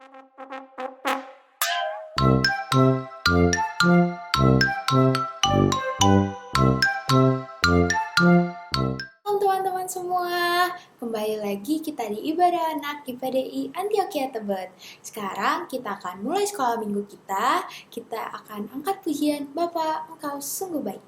Halo teman-teman semua, kembali lagi kita di Ibadah Anak IPDI Antioquia Tebet. Sekarang kita akan mulai sekolah minggu kita. Kita akan angkat pujian Bapa, Engkau sungguh baik.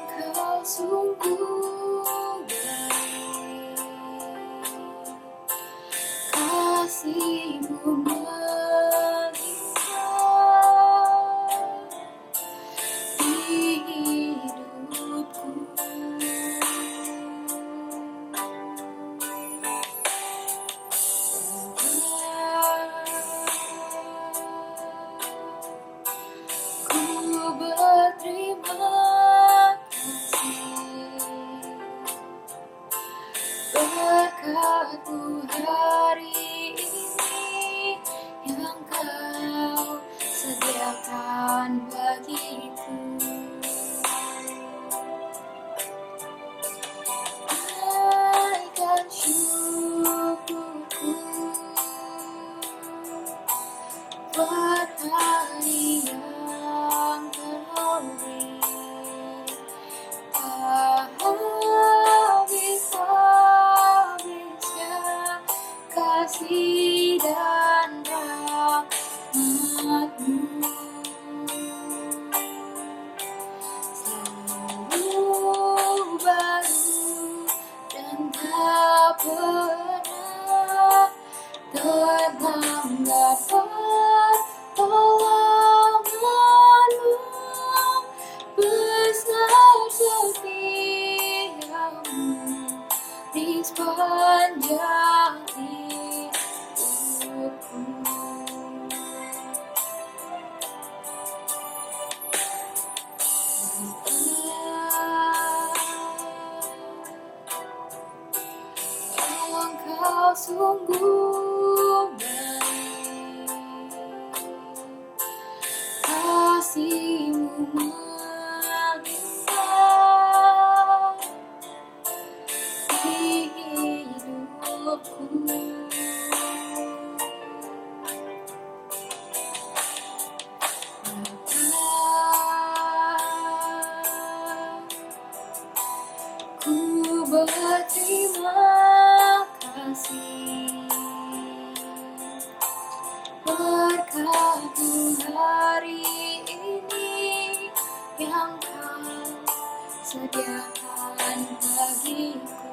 Engkau sungguh baik, kasih-Mu melimpah di hidupku. Ku berterima berkat-Mu hari ini yang Kau sediakan bagiku. Naikkan syukurku buat hari yang Kau beri. Habis-habisnya kasih dan rahmat-Mu selalu baru dan tak pernah terlambat pertolongan-Mu. Besar setia-Mu di sepanjang hidupku. Engkau sungguh baik, kasih-Mu melimpah di hidupku. Ku berterima kasih berkat-Mu hari ini yang Kau sediakan bagiku.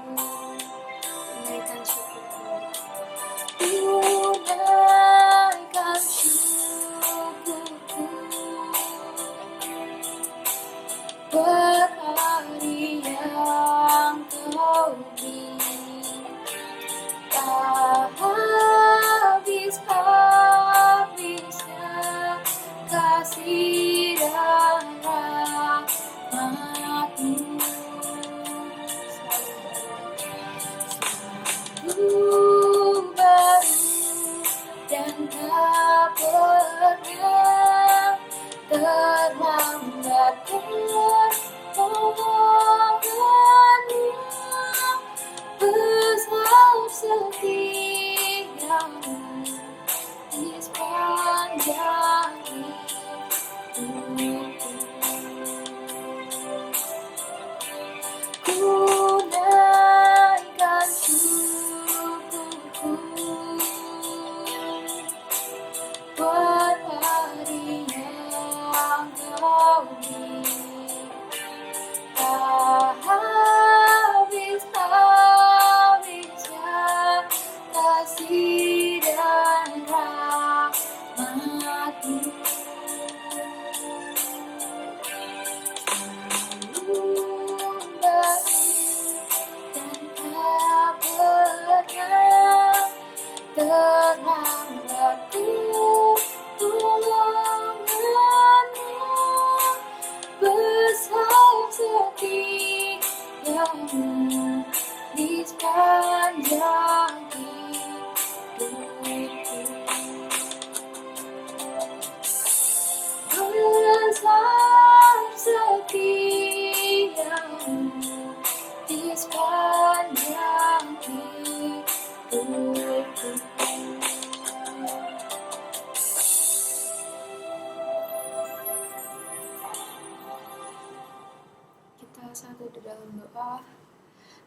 Naikkan syukurku, naikkan syukurku buat hari yang Kau beri. Tak habis-habisnya kasih dan rahmat-Mu selalu baru dan tak pernah terlambat pertolongan-Mu. Besar setia-Mu di sepanjang hidupku. Ku naikkan syukurku buat di dalam doa.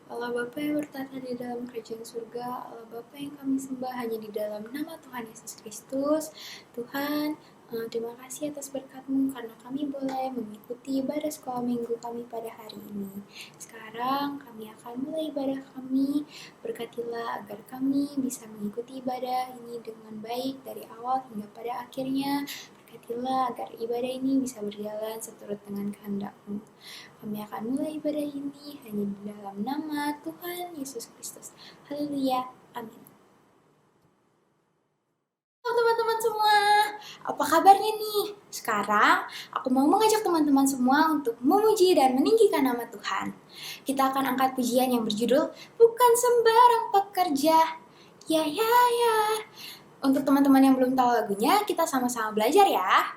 Allah Bapa yang bertata di dalam kerajaan surga, Allah Bapa yang kami sembah hanya di dalam nama Tuhan Yesus Kristus. Tuhan, terima kasih atas berkat-Mu karena kami boleh mengikuti ibadah sekolah minggu kami pada hari ini. Sekarang kami akan mulai ibadah kami. Berkatilah agar kami bisa mengikuti ibadah ini dengan baik dari awal hingga pada akhirnya. Berkatilah agar ibadah ini bisa berjalan seturut dengan kehendak-Mu. Kami akan mulai ibadah ini hanya di dalam nama Tuhan Yesus Kristus. Haleluya. Amin. Halo teman-teman semua, apa kabarnya nih? Sekarang aku mau mengajak teman-teman semua untuk memuji dan meninggikan nama Tuhan. Kita akan angkat pujian yang berjudul Bukan Sembarang Pekerja. Ya. Untuk teman-teman yang belum tahu lagunya, kita sama-sama belajar ya.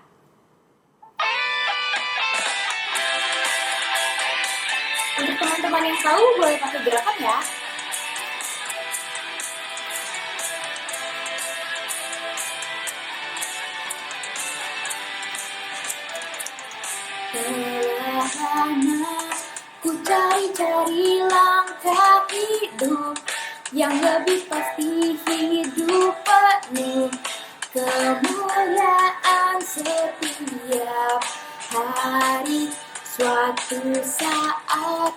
Untuk teman-teman yang tahu, boleh pakai gerakan ya. Telah lama ku cari-cari langkah hidup yang lebih pasti, hidup penuh kemuliaan setiap hari. Suatu saat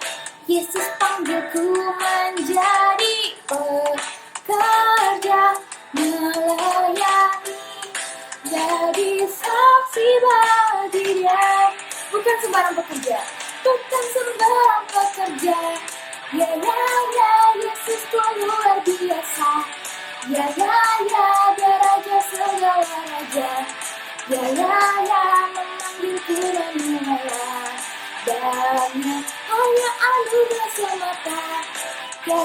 Yesus panggilku menjadi pekerja, melayani, jadi saksi bagi Dia. Bukan sembarang pekerja, bukan sembarang pekerja. Ya, Yesusku luar biasa. Ya, Dia Raja segala raja. Ya, memanggilku dan melayani. Dan hanya anugerah semata. Ya,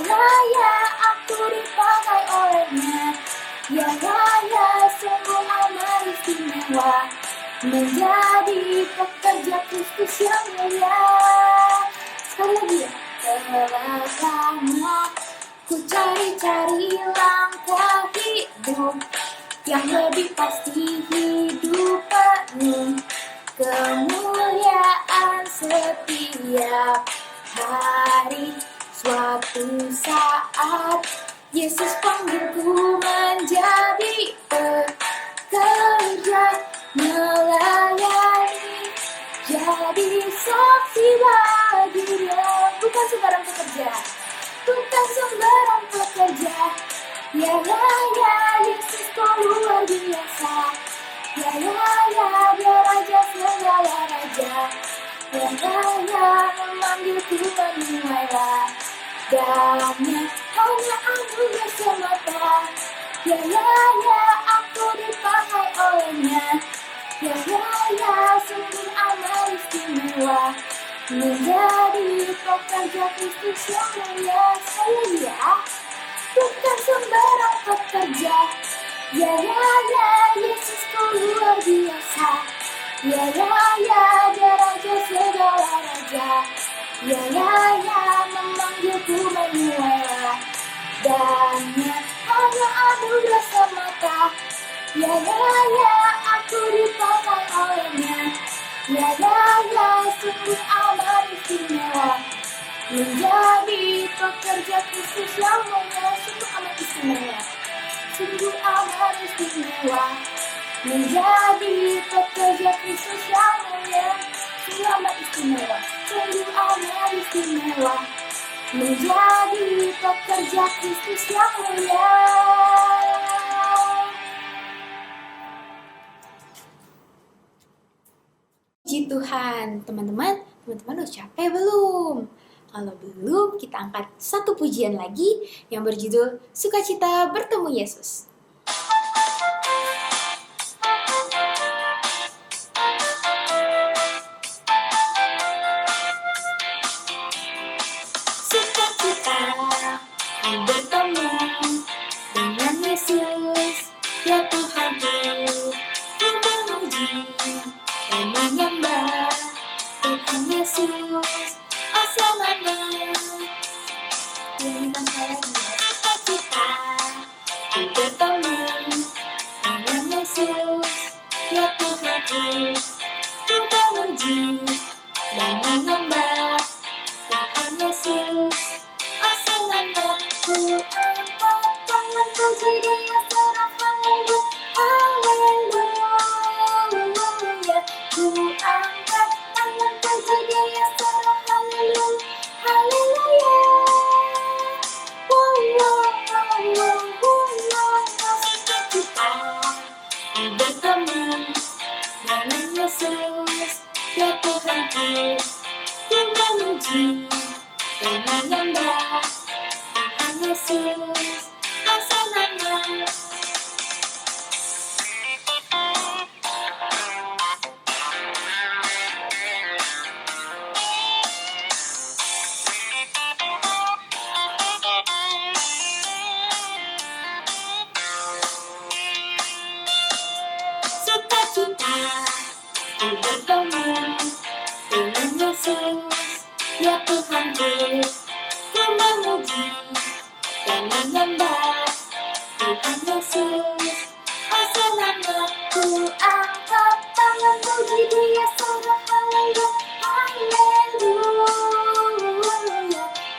aku dipakai olehnya. Ya, sungguh amat istimewa menjadi pekerja Kristus yang mulia. Sekali lagi ya. Telah lama ku cari-cari langkah hidup yang lebih pasti, hidup penuh kemuliaan setiap hari. Suatu saat Yesus panggilku menjadi pekerja, melayani, jadi saksi bagi Dia. Bukan sembarang pekerja, bukan sembarang pekerja. Ya, Yesusku luar biasa. Ya, Dia Raja segala raja. Ya, memanggilku menuailah. Dan hanya anugerah semata. Ya, aku dipakai olehnya. Ya, sungguh amat istimewa menjadi pekerja Kristus yang mulia. Saya bukan sembarang pekerja. Ya, Yesusku luar biasa. Ya, Dia Raja segala raja. Ya, memanggilku menuailah. Dan hanya anugerah semata. Ya, aku dipakai olehnya. Ya, sungguh amat istimewa menjadi pekerja Kristus yang mulia. Sungguh amat istimewa, sungguh amat istimewa menjadi pekerja Kristus yang mulia. Sungguh amat istimewa, sungguh amat istimewa menjadi pekerja Kristus yang mulia. Puji Tuhan, teman-teman udah capek belum? Kalau belum, kita angkat satu pujian lagi yang berjudul Sukacita Bertemu Yesus. Sukacita bertemu dengan Yesus, ya Tuhanku, ku memuji dan menyembah Tuhan Yesus, oh selamanya. Nyanyikan saya sukacita ku bertemu dengan Yesus, ya Tuhanku, ku memuji dan menyembah Tuhan bertemu dengan Yesus, ya Tuhanku, ku memuji dan menyembah Tuhan Yesus, masa nama. Sukacita ku bertemu dengan Yesus, ya Tuhanku, ku memuji dan menyembah Tuhan Yesus, masa nama. Ku angkat tangan puji Dia, sorak haleluya, haleluya.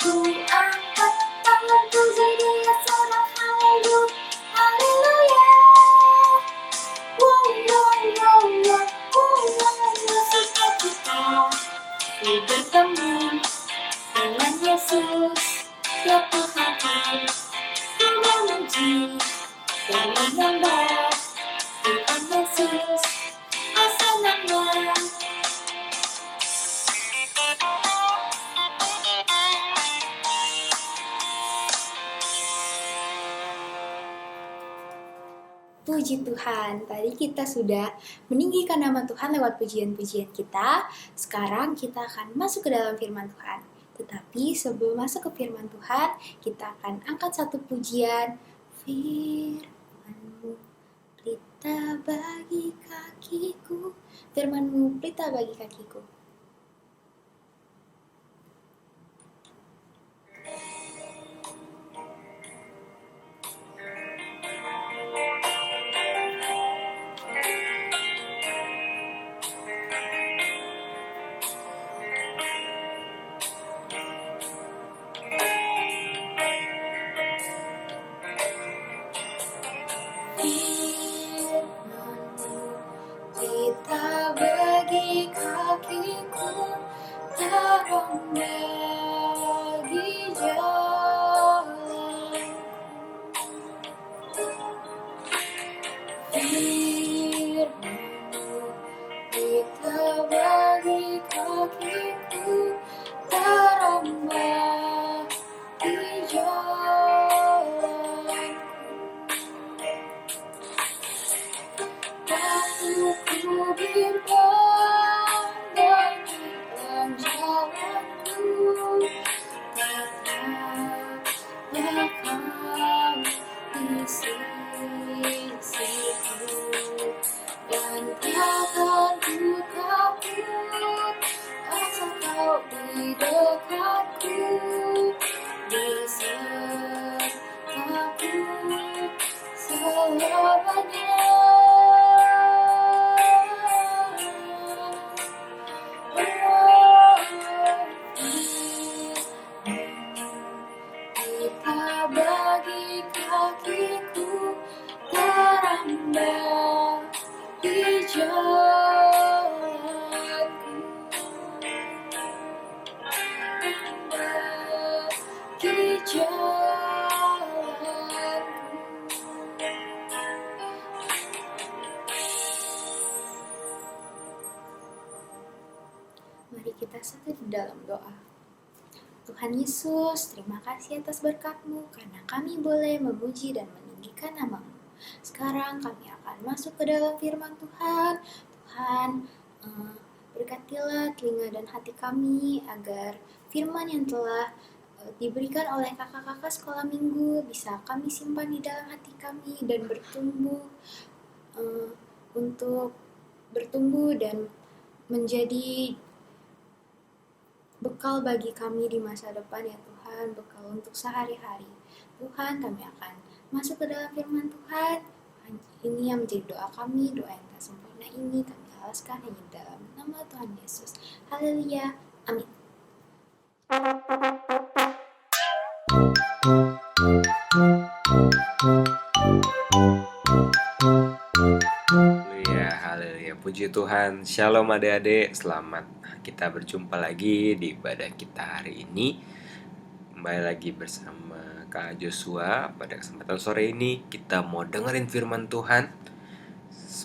Ku angkat tangan puji Dia, sorak haleluya, haleluya. Sukacita ku bertemu dengan Yesus, ya Tuhanku, ku memuji dan menyembah Tuhan Yesus, masa nama. Puji Tuhan, tadi kita sudah meninggikan nama Tuhan lewat pujian-pujian kita. Sekarang kita akan masuk ke dalam firman Tuhan. Tetapi sebelum masuk ke firman Tuhan, kita akan angkat satu pujian. Firman-Mu, pelita bagi kakiku. Firman-Mu, pelita bagi kakiku. Pelita bagi kakiku, terang bagi jalanku. Firman-Mu, pelita bagi kakiku, terang bagi jalanku. Waktuku bimbang dalam jalanku, tetaplah Kau di sisiku, dan takkan ku takut asal Kau di dekatku, besertaku selamanya. Pelita bagi kakiku, terang bagi jalanku, bagi jalanku. Mari kita satu di dalam doa. Tuhan Yesus, terima kasih atas berkat-Mu karena kami boleh memuji dan meninggikan nama-Mu. Sekarang kami akan masuk ke dalam firman Tuhan. Tuhan, berkatilah telinga dan hati kami agar firman yang telah diberikan oleh kakak-kakak sekolah minggu bisa kami simpan di dalam hati kami dan bertumbuh dan menjadi bekal bagi kami di masa depan, ya Tuhan, bekal untuk sehari-hari. Tuhan, kami akan masuk ke dalam firman Tuhan. Ini yang menjadi doa kami, doa yang tak sempurna ini kami alaskan hanya dalam nama Tuhan Yesus. Haleluya, amin. Haleluya, puji Tuhan. Shalom adik-adik, selamat kita berjumpa lagi di ibadah kita hari ini. Kembali lagi bersama Kak Joshua. Pada kesempatan sore ini kita mau dengerin firman Tuhan.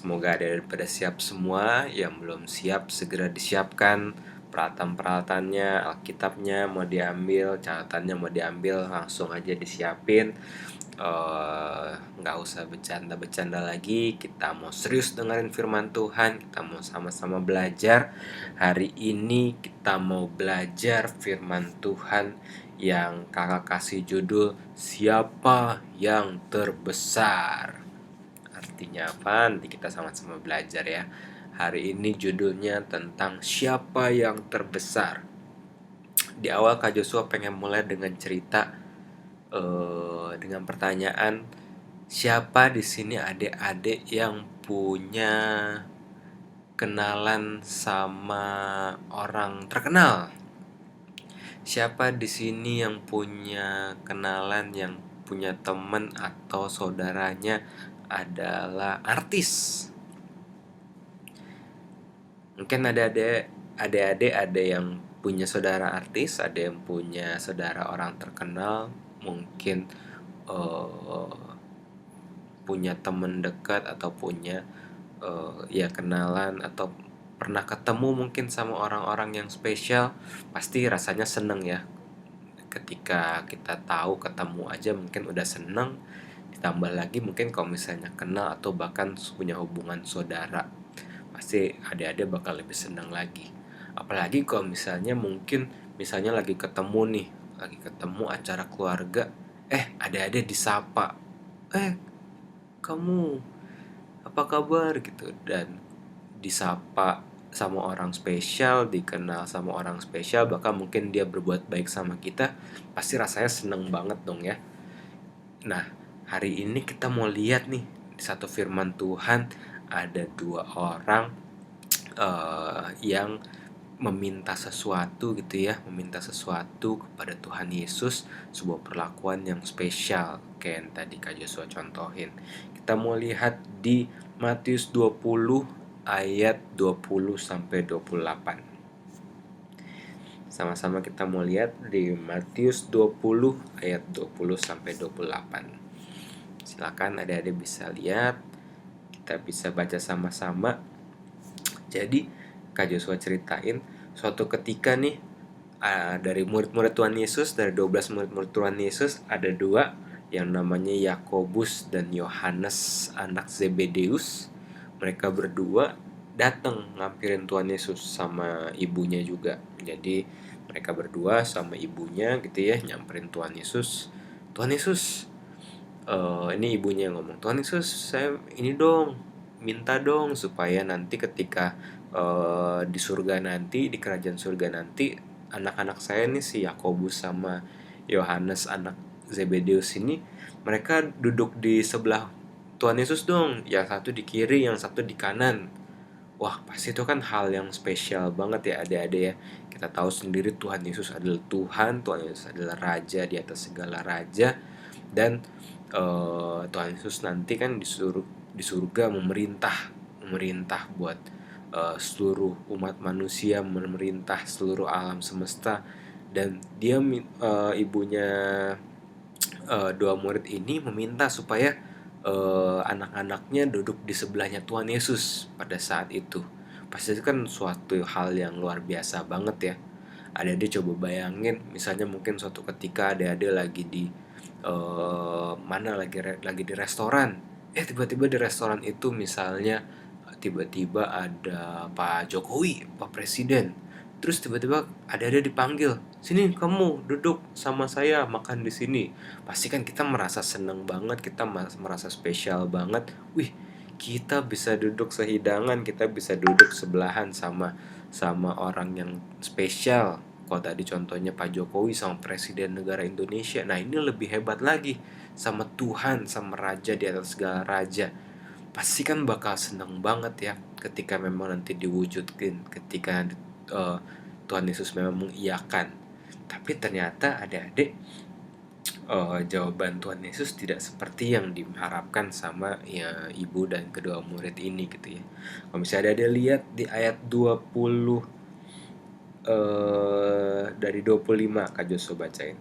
Semoga ada pada siap semua. Yang belum siap segera disiapkan peralatan-peralatannya, Alkitabnya mau diambil, catatannya mau diambil, langsung aja disiapin. Nggak usah bercanda-bercanda lagi. Kita mau serius dengerin firman Tuhan. Kita mau sama-sama belajar. Hari ini kita mau belajar firman Tuhan yang kakak kasih judul Siapa yang Terbesar. Artinya apa? Nanti kita sama-sama belajar ya. Hari ini judulnya tentang siapa yang terbesar. Di awal Kak Joshua pengen mulai dengan cerita, dengan pertanyaan, siapa di sini adik-adik yang punya kenalan sama orang terkenal? Siapa di sini yang punya kenalan, yang punya teman atau saudaranya adalah artis? Mungkin adik-adik ada yang punya saudara artis, ada yang punya saudara orang terkenal, mungkin punya teman dekat atau punya ya kenalan atau pernah ketemu mungkin sama orang-orang yang spesial. Pasti rasanya seneng ya. Ketika kita tahu ketemu aja mungkin udah seneng, ditambah lagi mungkin kalau misalnya kenal atau bahkan punya hubungan saudara, pasti adik-adik bakal lebih senang lagi. Apalagi kalau misalnya misalnya lagi ketemu acara keluarga, adik-adik disapa, kamu apa kabar gitu, dan disapa sama orang spesial, dikenal sama orang spesial, bahkan mungkin dia berbuat baik sama kita, pasti rasanya seneng banget dong ya. Nah, hari ini kita mau lihat nih di satu firman Tuhan ada dua orang yang meminta sesuatu gitu ya, meminta sesuatu kepada Tuhan Yesus, sebuah perlakuan yang spesial kayak yang tadi Kak Joshua contohin. Kita mau lihat di Matius 20 ayat 20 sampai 28. Sama-sama kita mau lihat di Matius 20 ayat 20 sampai 28. Silakan adik-adik bisa lihat, kita bisa baca sama-sama. Jadi Kak Joshua ceritain suatu ketika nih, dari murid-murid Tuhan Yesus, dari 12 murid-murid Tuhan Yesus, ada dua yang namanya Yakobus dan Yohanes anak Zebedeus. Mereka berdua datang ngampirin Tuhan Yesus sama ibunya juga. Jadi mereka berdua sama ibunya gitu ya, nyamperin Tuhan Yesus. Tuhan Yesus, ini ibunya yang ngomong, Tuhan Yesus, saya ini dong, minta dong supaya nanti ketika di surga nanti, di kerajaan surga nanti, anak-anak saya nih, si Yakobus sama Yohanes anak Zebedeus ini, mereka duduk di sebelah Tuhan Yesus dong, yang satu di kiri, yang satu di kanan. Wah, pasti itu kan hal yang spesial banget ya adik-adik ya. Kita tahu sendiri Tuhan Yesus adalah Tuhan, Tuhan Yesus adalah Raja di atas segala raja, dan Tuhan Yesus nanti kan di surga memerintah buat seluruh umat manusia, memerintah seluruh alam semesta. Dan dia ibunya dua murid ini meminta supaya anak-anaknya duduk di sebelahnya Tuhan Yesus pada saat itu. Pasti itu kan suatu hal yang luar biasa banget ya. Adik-adik coba bayangin, misalnya mungkin suatu ketika adik-adik lagi di lagi di restoran, tiba-tiba di restoran itu misalnya tiba-tiba ada Pak Jokowi, Pak Presiden, terus tiba-tiba ada dipanggil, sini kamu duduk sama saya makan di sini. Pasti kan kita merasa seneng banget, kita merasa spesial banget. Wih, kita bisa duduk sehidangan, kita bisa duduk sebelahan sama orang yang spesial. Kalau tadi contohnya Pak Jokowi sama Presiden negara Indonesia, nah ini lebih hebat lagi, sama Tuhan, sama Raja di atas segala raja. Pasti kan bakal seneng banget ya ketika memang nanti diwujudkan, ketika Tuhan Yesus memang mengiyakan. Tapi ternyata adik-adik, jawaban Tuhan Yesus tidak seperti yang diharapkan sama ya ibu dan kedua murid ini gitu ya. Kalau misalnya ada lihat di ayat 20 dari 25 Kak Joshua bacain.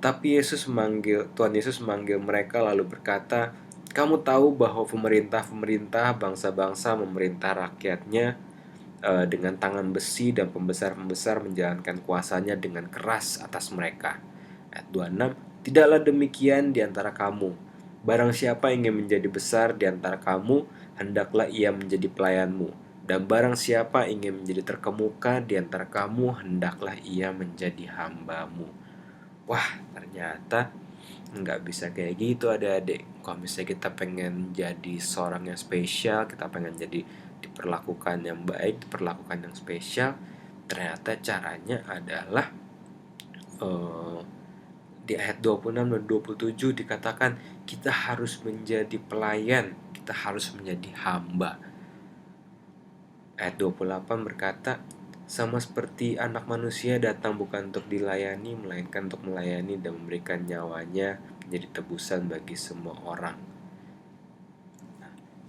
Tapi Tuhan Yesus memanggil mereka lalu berkata, Kamu tahu bahwa pemerintah-pemerintah, bangsa-bangsa memerintah rakyatnya dengan tangan besi, dan pembesar-pembesar menjalankan kuasanya dengan keras atas mereka. Ayat 26, tidaklah demikian di antara kamu. Barang siapa ingin menjadi besar di antara kamu, hendaklah ia menjadi pelayanmu. Dan barang siapa ingin menjadi terkemuka di antara kamu, hendaklah ia menjadi hambamu. Wah, ternyata nggak bisa kayak gitu adik-adik. Kalau misalnya kita pengen jadi seorang yang spesial, kita pengen jadi diperlakukan yang baik, diperlakukan yang spesial, ternyata caranya adalah eh, di ayat 26 dan 27 dikatakan kita harus menjadi pelayan, kita harus menjadi hamba. Ayat 28 berkata, sama seperti anak manusia datang bukan untuk dilayani, melainkan untuk melayani dan memberikan nyawanya menjadi tebusan bagi semua orang.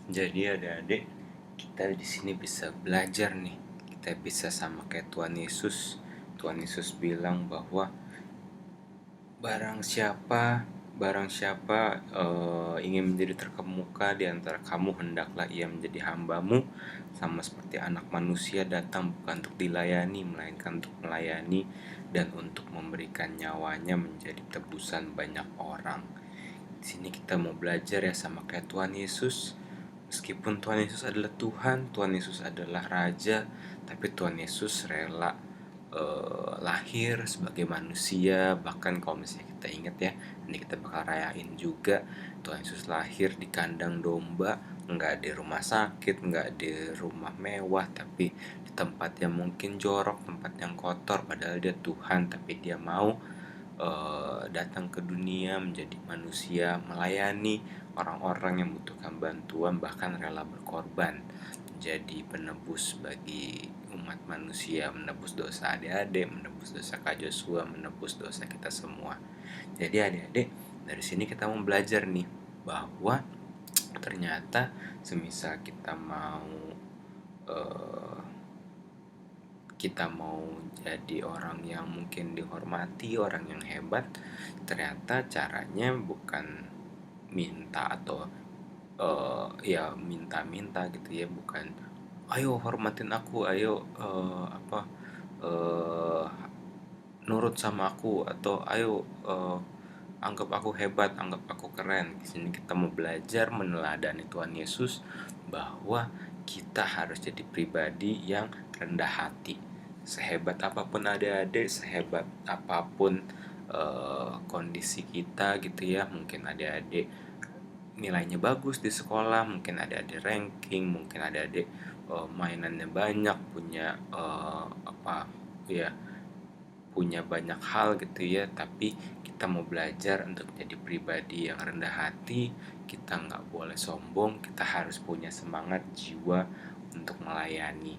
Jadi adik-adik, kita di sini bisa belajar nih. Kita bisa sama kayak Tuhan Yesus. Tuhan Yesus bilang bahwa barang siapa ingin menjadi terkemuka di antara kamu, hendaklah ia menjadi hambamu. Sama seperti anak manusia datang bukan untuk dilayani, melainkan untuk melayani dan untuk memberikan nyawanya menjadi tebusan banyak orang. Di sini kita mau belajar ya sama kayak Tuhan Yesus. Meskipun Tuhan Yesus adalah Tuhan, Tuhan Yesus adalah Raja, tapi Tuhan Yesus rela lahir sebagai manusia. Bahkan kalau misalnya kita ingat ya, ini kita bakal rayain juga, Tuhan Yesus lahir di kandang domba, nggak di rumah sakit, nggak di rumah mewah, tapi di tempat yang mungkin jorok, tempat yang kotor. Padahal dia Tuhan, tapi dia mau datang ke dunia menjadi manusia, melayani orang-orang yang membutuhkan bantuan, bahkan rela berkorban jadi penebus bagi umat manusia, menebus dosa adik-adik, menebus dosa Kak Joshua, menebus dosa kita semua. Jadi adik-adik, dari sini kita mau belajar nih bahwa ternyata semisal kita mau jadi orang yang mungkin dihormati, orang yang hebat, ternyata caranya bukan minta atau ya minta-minta gitu ya, bukan ayo hormatin aku, ayo nurut sama aku, atau ayo anggap aku hebat, anggap aku keren. Di sini kita mau belajar meneladani Tuhan Yesus bahwa kita harus jadi pribadi yang rendah hati. Sehebat apapun adik-adik, sehebat apapun kondisi kita gitu ya, mungkin adik-adik nilainya bagus di sekolah, mungkin adik-adik ranking, mungkin adik-adik mainannya banyak, punya punya banyak hal gitu ya, tapi kita mau belajar untuk jadi pribadi yang rendah hati. Kita nggak boleh sombong, kita harus punya semangat jiwa untuk melayani.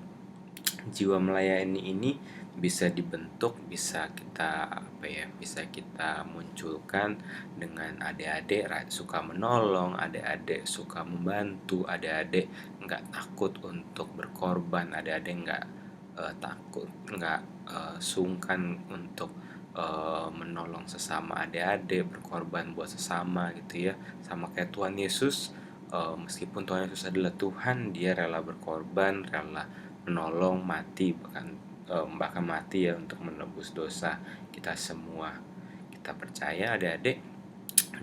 Jiwa melayani ini bisa dibentuk, bisa kita munculkan dengan adik-adik suka menolong, adik-adik suka membantu, adik-adik nggak takut untuk berkorban, adik-adik nggak sungkan untuk menolong sesama adik-adik, berkorban buat sesama gitu ya. Sama kayak Tuhan Yesus, meskipun Tuhan Yesus adalah Tuhan, dia rela berkorban, rela menolong, mati, bahkan mati ya, untuk menebus dosa kita semua. Kita percaya adik-adik,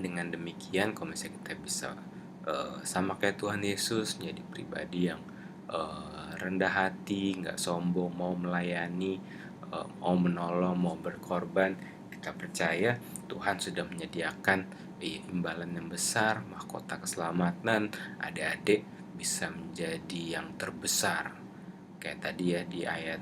dengan demikian kalau misalnya kita bisa sama kayak Tuhan Yesus, menjadi pribadi yang rendah hati, nggak sombong, mau melayani, mau menolong, mau berkorban, kita percaya Tuhan sudah menyediakan imbalan yang besar, mahkota keselamatan. Adik-adik bisa menjadi yang terbesar. Kayak tadi ya di ayat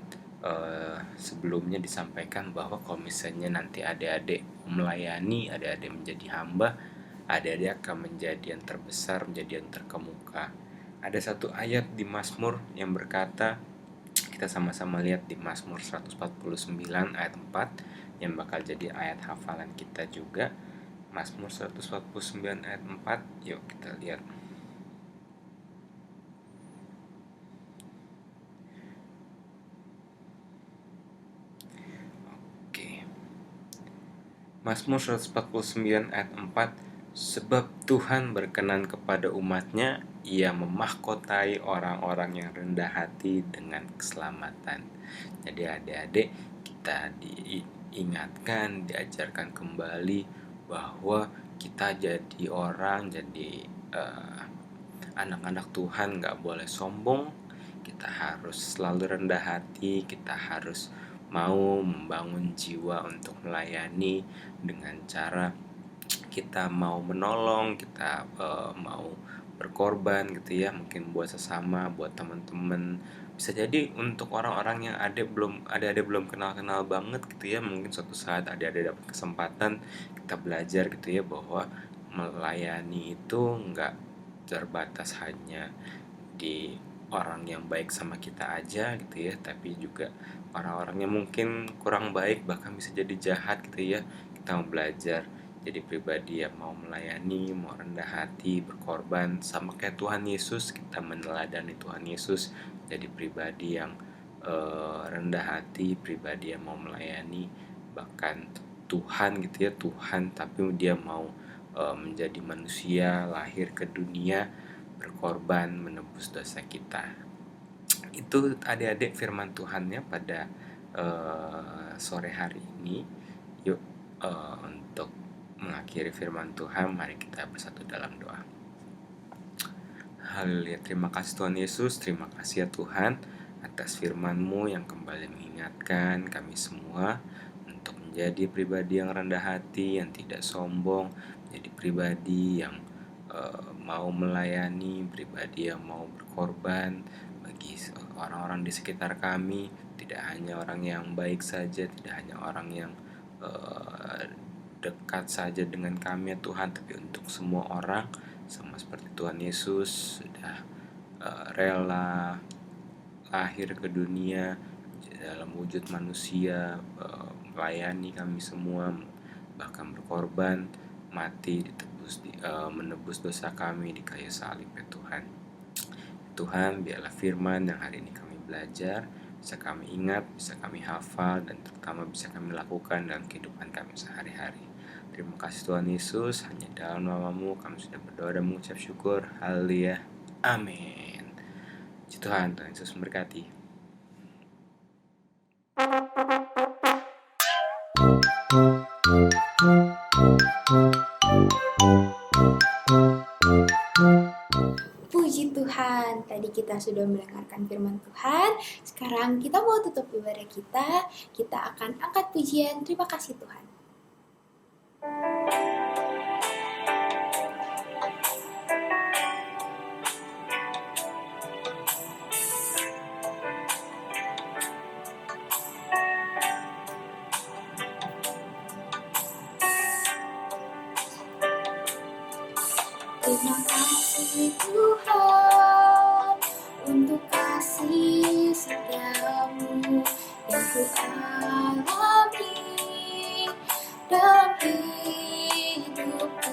sebelumnya disampaikan bahwa kalau misalnya nanti adik-adik melayani, adik-adik menjadi hamba, adik-adik akan menjadi yang terbesar, menjadi yang terkemuka. Ada satu ayat di Mazmur yang berkata, kita sama-sama lihat di Mazmur 149 ayat 4 yang bakal jadi ayat hafalan kita juga. Mazmur 149 ayat 4, yuk kita lihat. Oke. Mazmur 149 ayat 4, sebab Tuhan berkenan kepada umatnya, ia memahkotai orang-orang yang rendah hati dengan keselamatan. Jadi adik-adik, kita diingatkan, diajarkan kembali bahwa kita jadi orang, jadi anak-anak Tuhan gak boleh sombong. Kita harus selalu rendah hati, kita harus mau membangun jiwa untuk melayani dengan cara kita mau menolong, kita mau berkorban gitu ya, mungkin buat sesama, buat teman-teman. Bisa jadi untuk orang-orang yang adik belum kenal-kenal banget gitu ya, mungkin suatu saat adik-adik dapat kesempatan, kita belajar gitu ya bahwa melayani itu nggak terbatas hanya di orang yang baik sama kita aja gitu ya, tapi juga orang-orang yang mungkin kurang baik, bahkan bisa jadi jahat gitu ya. Kita mau belajar jadi pribadi yang mau melayani, mau rendah hati, berkorban, sama kayak Tuhan Yesus. Kita meneladani Tuhan Yesus, jadi pribadi yang rendah hati, pribadi yang mau melayani. Bahkan Tuhan gitu ya, Tuhan tapi dia mau menjadi manusia, lahir ke dunia, berkorban, menebus dosa kita. Itu adik-adik firman Tuhannya pada sore hari ini. Yuk untuk mengakhiri firman Tuhan, mari kita bersatu dalam doa. Haleluya, terima kasih Tuhan Yesus, terima kasih ya Tuhan atas firman-Mu yang kembali mengingatkan kami semua untuk menjadi pribadi yang rendah hati, yang tidak sombong, menjadi pribadi yang mau melayani, pribadi yang mau berkorban bagi orang-orang di sekitar kami, tidak hanya orang yang baik saja, tidak hanya orang yang dekat saja dengan kami ya Tuhan, tapi untuk semua orang, sama seperti Tuhan Yesus sudah rela lahir ke dunia dalam wujud manusia, melayani kami semua, bahkan berkorban, mati, menebus dosa kami di kayu salib ya Tuhan. Tuhan, biarlah firman yang hari ini kami belajar bisa kami ingat, bisa kami hafal, dan terutama bisa kami lakukan dalam kehidupan kami sehari-hari. Terima kasih Tuhan Yesus, hanya dalam nama-Mu kami sudah berdoa dan mengucap syukur. Haleluya, amin. Puji Tuhan, Tuhan Yesus memberkati. Puji Tuhan, tadi kita sudah mendengarkan firman Tuhan. Sekarang kita mau tutup ibadah kita. Kita akan angkat pujian. Terima kasih Tuhan. Terima kasih Tuhan untuk kasih setiamu yang ku alami dalam hidupku.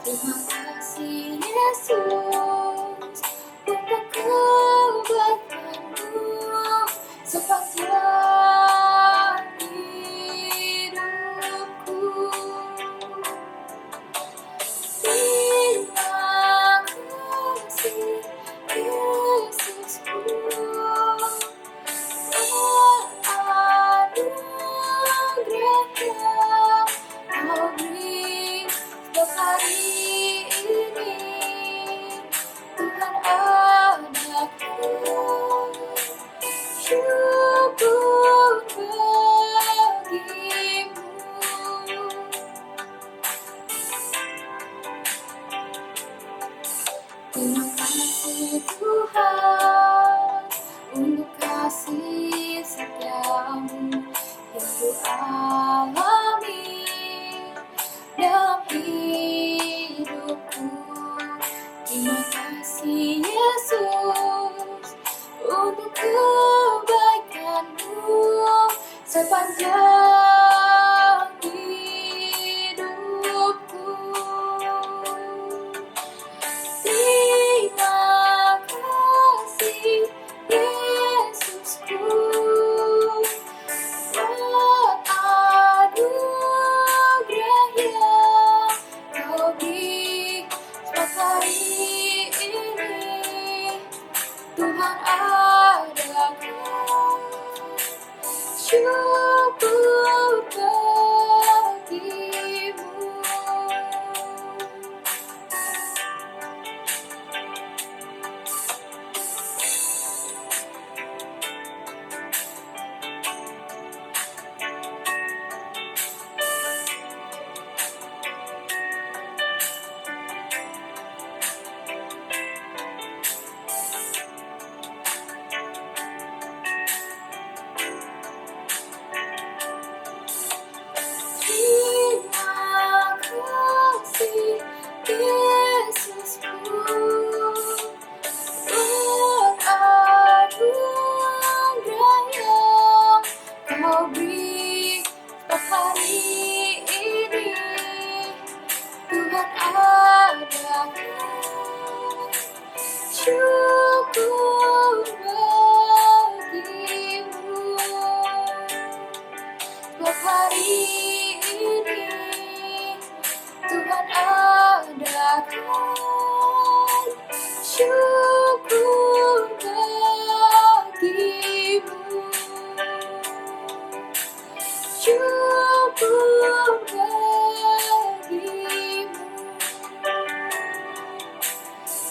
Terima kasih Yesus untuk kebaikan-Mu sepanjang hidupku. Terima kasih Yesusku, anugerah yang Kau beri setiap hari ini. Tuhan, anak Tuhan adakan syukur bagimu. Terima kasih Yesusku, beranugerah yang Kau beri setiap hari ini. Tuhan adakan syukur bagimu. Setiap hari ini Tuhan adakan syukur bagimu. Syukur bagimu.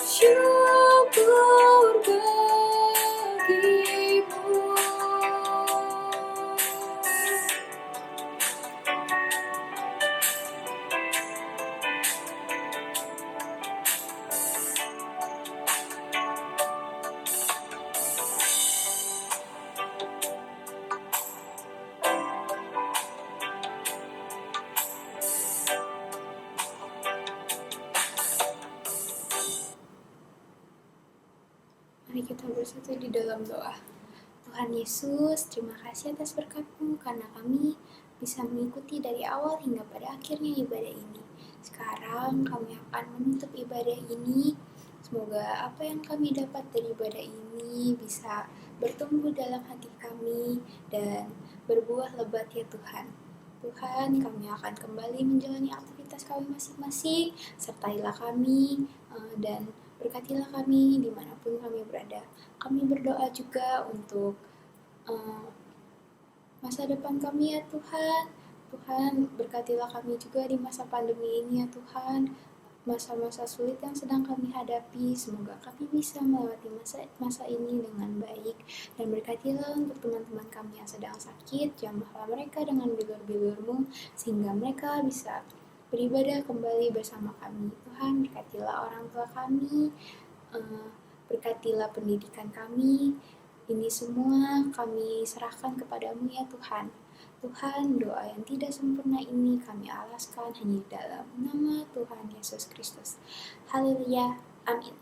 Syukur bagimu. Mari kita bersatu di dalam doa. Tuhan Yesus, terima kasih atas berkat-Mu karena kami bisa mengikuti dari awal hingga pada akhirnya ibadah ini. Sekarang kami akan menutup ibadah ini. Semoga apa yang kami dapat dari ibadah ini bisa bertumbuh dalam hati kami dan berbuah lebat ya Tuhan. Tuhan, kami akan kembali menjalani aktivitas kami masing-masing. Sertailah kami dan berkatilah kami dimanapun kami berada. Kami berdoa juga untuk masa depan kami ya Tuhan. Tuhan, berkatilah kami juga di masa pandemi ini ya Tuhan. Masa-masa sulit yang sedang kami hadapi, semoga kami bisa melewati masa ini dengan baik. Dan berkatilah untuk teman-teman kami yang sedang sakit, jamahlah mereka dengan bilur-bilur-Mu, sehingga mereka bisa beribadah kembali bersama kami. Tuhan, berkatilah orang tua kami, berkatilah pendidikan kami. Ini semua kami serahkan kepadamu ya Tuhan. Tuhan, doa yang tidak sempurna ini kami alaskan hanya dalam nama Tuhan Yesus Kristus. Haleluya. Amin.